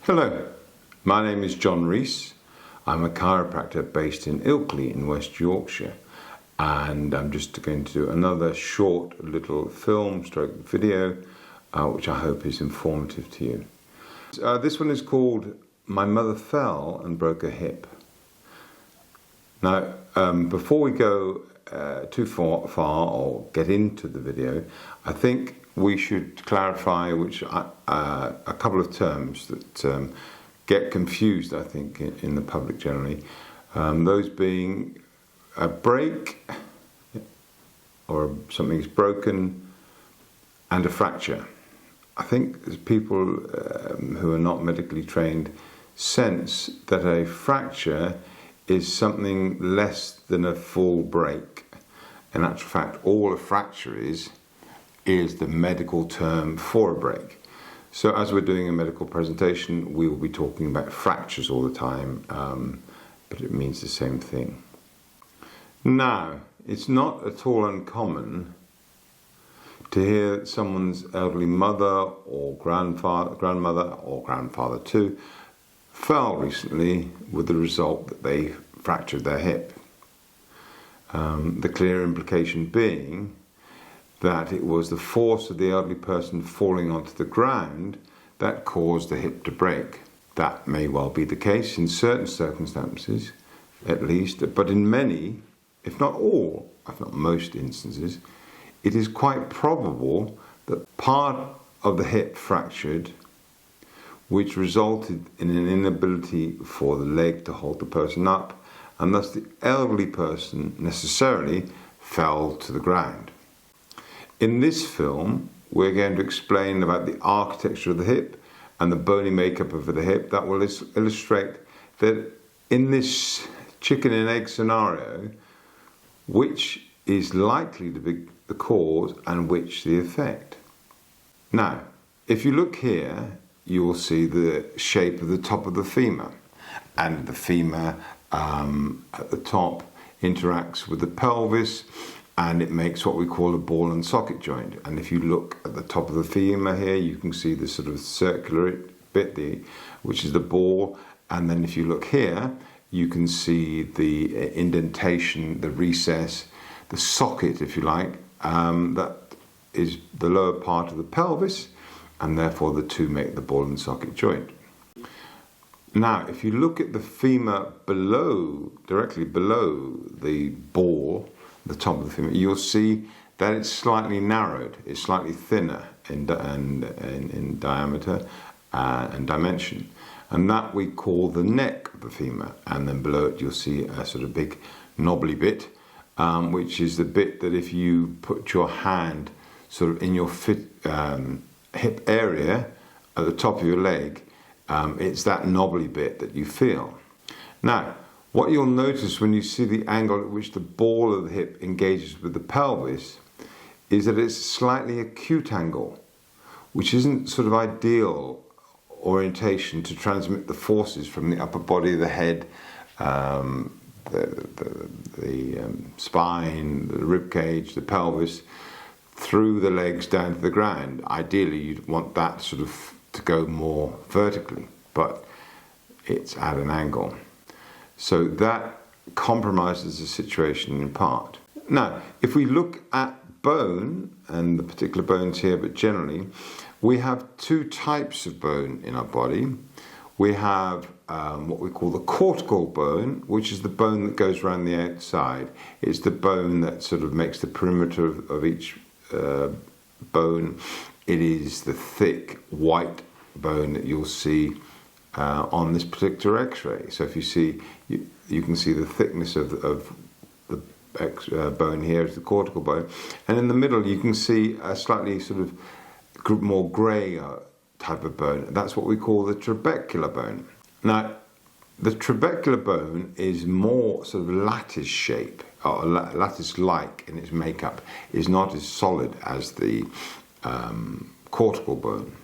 Hello, my name is John Rees. I'm a chiropractor based in Ilkley in West Yorkshire, and I'm just going to do another short little film/video which I hope is informative to you. This one is called My Mother Fell and Broke Her Hip. Now, before we go too far or get into the video, I think we should clarify a couple of terms that get confused, I think, in the public generally. Those being a break, or something's broken, and a fracture. I think people who are not medically trained sense that a fracture is something less than a full break. In actual fact, all a fracture is the medical term for a break. So as we're doing a medical presentation, we will be talking about fractures all the time, but it means the same thing. Now, it's not at all uncommon to hear that someone's elderly mother or grandmother or grandfather too fell recently with the result that they fractured their hip. The clear implication being that it was the force of the elderly person falling onto the ground that caused the hip to break. That may well be the case in certain circumstances, at least, but in many, if not all, if not most instances, it is quite probable that part of the hip fractured, which resulted in an inability for the leg to hold the person up, and thus the elderly person necessarily fell to the ground. In this film, we're going to explain about the architecture of the hip and the bony makeup of the hip that will illustrate that in this chicken and egg scenario, which is likely to be the cause and which the effect. Now, if you look here, you will see the shape of the top of the femur, and the femur at the top interacts with the pelvis, and it makes what we call a ball and socket joint. And if you look at the top of the femur here, you can see the sort of circular bit, which is the ball. And then if you look here, you can see the indentation, the recess, the socket, if you like, that is the lower part of the pelvis, and therefore the two make the ball and socket joint. Now, if you look at the femur directly below the ball, the top of the femur, you'll see that it's slightly narrowed, it's slightly thinner in diameter and dimension, and that we call the neck of the femur. And then below it you'll see a sort of big knobbly bit, which is the bit that if you put your hand sort of in your hip area at the top of your leg, it's that knobbly bit that you feel. Now, what you'll notice when you see the angle at which the ball of the hip engages with the pelvis is that it's a slightly acute angle, which isn't sort of ideal orientation to transmit the forces from the upper body of the head, the spine, the rib cage, the pelvis, through the legs down to the ground. Ideally, you'd want that sort of to go more vertically, but it's at an angle. So that compromises the situation in part. Now, if we look at bone, and the particular bones here, but generally, we have two types of bone in our body. We have what we call the cortical bone, which is the bone that goes around the outside. It's the bone that sort of makes the perimeter of each bone. It is the thick white bone that you'll see on this particular X-ray. So if you see, you can see the thickness of the bone here is the cortical bone, and in the middle you can see a slightly sort of more grey type of bone. That's what we call the trabecular bone. Now, the trabecular bone is more sort of lattice shape, or lattice-like in its makeup, is not as solid as the cortical bone.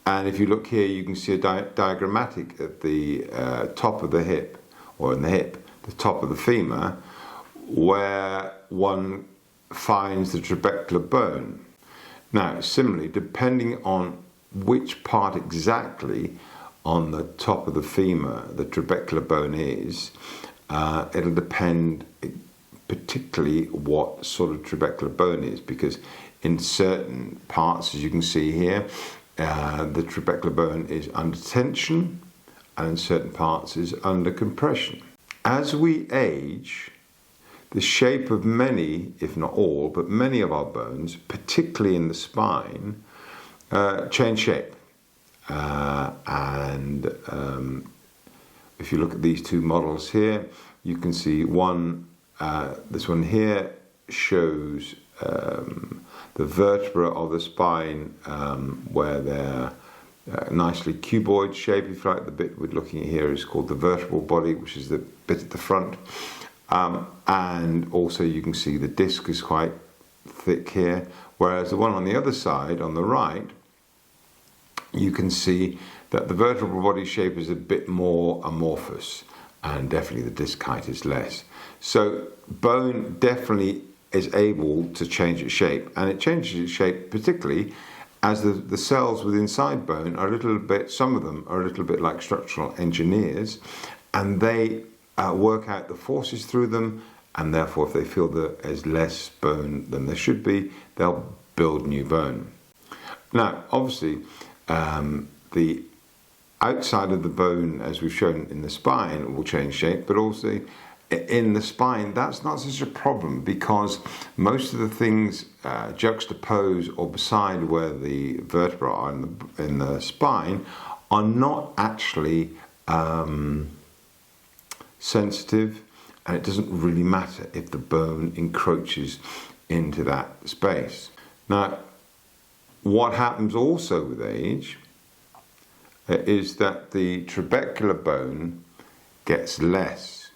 And if you look here, you can see a diagrammatic at the top of the hip, or in the hip, the top of the femur, where one finds the trabecular bone. Now, similarly, depending on which part exactly on the top of the femur the trabecular bone is, it'll depend particularly what sort of trabecular bone is, because in certain parts, as you can see here, the trabecular bone is under tension, and in certain parts is under compression. As we age, the shape of many, if not all, but many of our bones, particularly in the spine, change shape. If you look at these two models here, you can see this one here shows the vertebra of the spine where they're nicely cuboid shape, if you like. The bit we're looking at here is called the vertebral body, which is the bit at the front. And also you can see the disc is quite thick here, whereas the one on the other side, on the right, you can see that the vertebral body shape is a bit more amorphous, and definitely the disc height is less. So bone definitely is able to change its shape, and it changes its shape particularly as the cells within inside bone are a little bit, some of them are a little bit like structural engineers, and they work out the forces through them, and therefore if they feel that there's less bone than there should be, they'll build new bone. Now obviously the outside of the bone, as we've shown in the spine, will change shape, but also in the spine that's not such a problem, because most of the things juxtaposed or beside where the vertebrae are in the spine are not actually sensitive, and it doesn't really matter if the bone encroaches into that space. Now what happens also with age is that the trabecular bone gets less,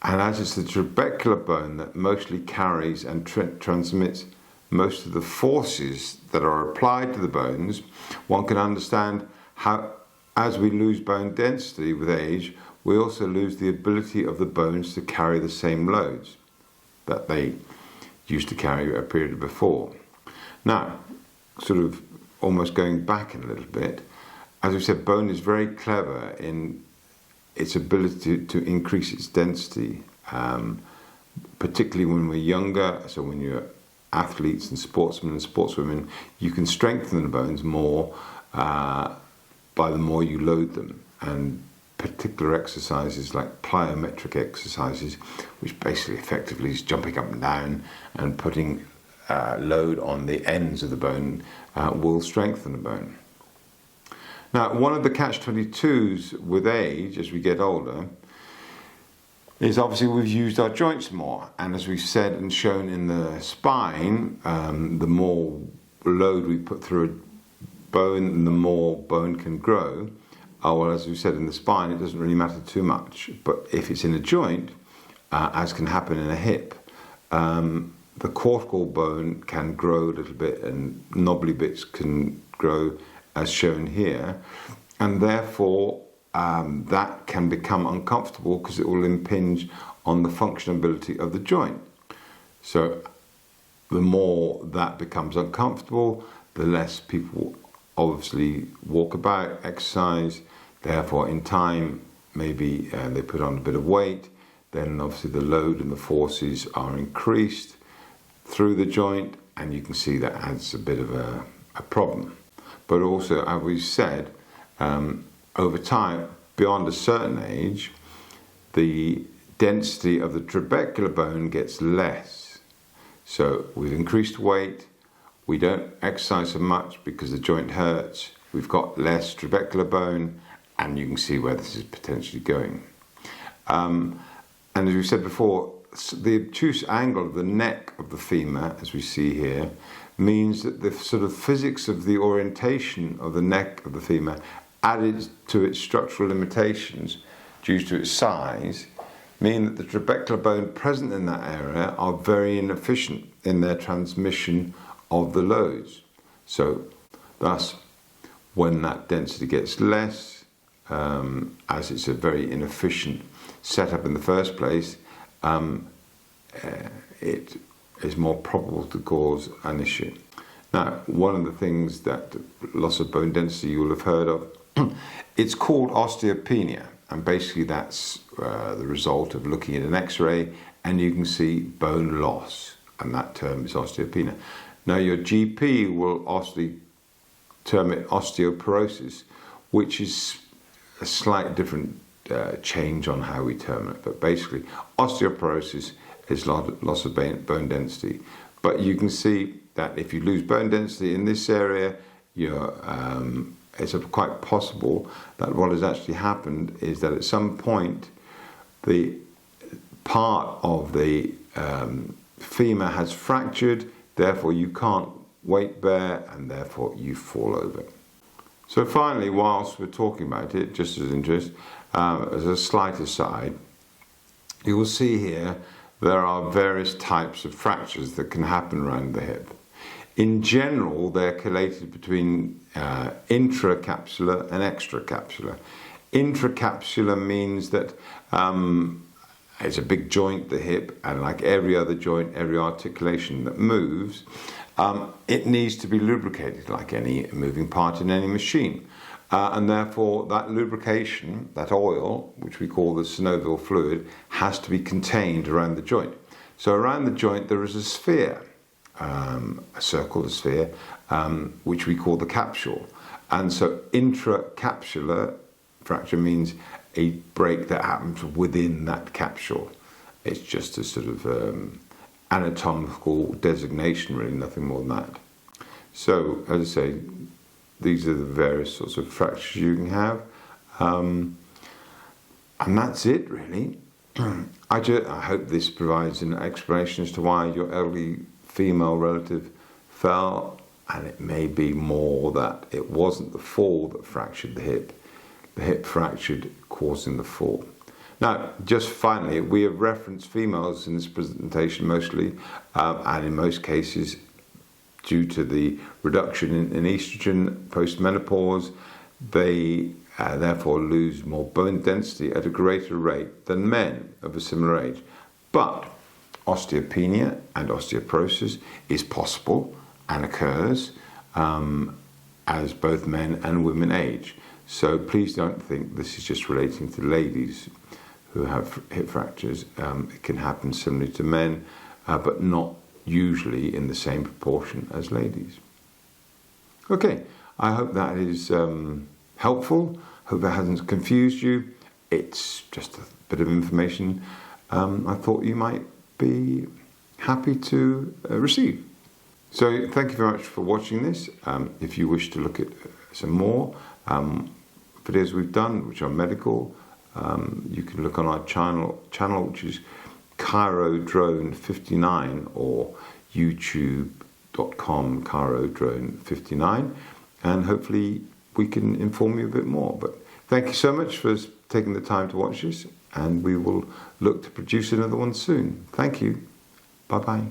and as it's the trabecular bone that mostly carries and transmits most of the forces that are applied to the bones, one can understand how, as we lose bone density with age, we also lose the ability of the bones to carry the same loads that they used to carry a period before. Now, sort of almost going back a little bit, as we said, bone is very clever in its ability to increase its density, particularly when we're younger. So when you're athletes and sportsmen and sportswomen, you can strengthen the bones more by the more you load them. And particular exercises like plyometric exercises, which basically effectively is jumping up and down and putting load on the ends of the bone, will strengthen the bone. Now, one of the catch-22s with age, as we get older, is obviously we've used our joints more, and as we've said and shown in the spine, the more load we put through a bone, the more bone can grow. Well, as we said in the spine, it doesn't really matter too much, but if it's in a joint, as can happen in a hip, the cortical bone can grow a little bit, and knobbly bits can grow, as shown here, and therefore that can become uncomfortable because it will impinge on the functionability of the joint. So the more that becomes uncomfortable, the less people obviously walk about, exercise. Therefore in time maybe they put on a bit of weight, then obviously the load and the forces are increased through the joint, and you can see that adds a bit of a problem. But also, as we've said, over time, beyond a certain age, the density of the trabecular bone gets less. So we've increased weight, we don't exercise so much because the joint hurts, we've got less trabecular bone, and you can see where this is potentially going. And as we said before, the obtuse angle of the neck of the femur, as we see here, means that the sort of physics of the orientation of the neck of the femur, added to its structural limitations due to its size, mean that the trabecular bone present in that area are very inefficient in their transmission of the loads. So thus, when that density gets less, as it's a very inefficient setup in the first place, it is more probable to cause an issue. Now, one of the things that loss of bone density you will have heard of It's called osteopenia, and basically that's the result of looking at an X-ray and you can see bone loss, and that term is osteopenia. Now your GP will term it osteoporosis, which is a slight different change on how we term it, but basically osteoporosis is loss of bone density. But you can see that if you lose bone density in this area, it's quite possible that what has actually happened is that at some point the part of the femur has fractured, therefore you can't weight bear and therefore you fall over. So finally, whilst we're talking about it, just as interest, as a slight aside, you will see here there are various types of fractures that can happen around the hip. In general, they're collated between intracapsular and extracapsular. Intracapsular means that it's a big joint, the hip, and like every other joint, every articulation that moves, it needs to be lubricated like any moving part in any machine. And therefore that lubrication, that oil, which we call the synovial fluid, has to be contained around the joint. So around the joint there is a sphere, a circle, a sphere, which we call the capsule. And so intracapsular fracture means a break that happens within that capsule. It's just a sort of anatomical designation, really, nothing more than that. So, as I say, these are the various sorts of fractures you can have. And that's it, really. I hope this provides an explanation as to why your elderly female relative fell, and it may be more that it wasn't the fall that fractured the hip fractured, causing the fall. Now, just finally, we have referenced females in this presentation mostly, and in most cases, due to the reduction in estrogen post-menopause, they therefore lose more bone density at a greater rate than men of a similar age. But osteopenia and osteoporosis is possible and occurs as both men and women age. So please don't think this is just relating to ladies who have hip fractures. It can happen similarly to men, but not usually in the same proportion as ladies. Okay, I hope that is helpful. Hope that hasn't confused you. It's just a bit of information I thought you might be happy to receive. So thank you very much for watching this. If you wish to look at some more videos we've done, which are medical, you can look on our channel which is ChiroDrone59, or youtube.com ChiroDrone59, and hopefully we can inform you a bit more. But thank you so much for taking the time to watch this, and we will look to produce another one soon. Thank you. Bye-bye.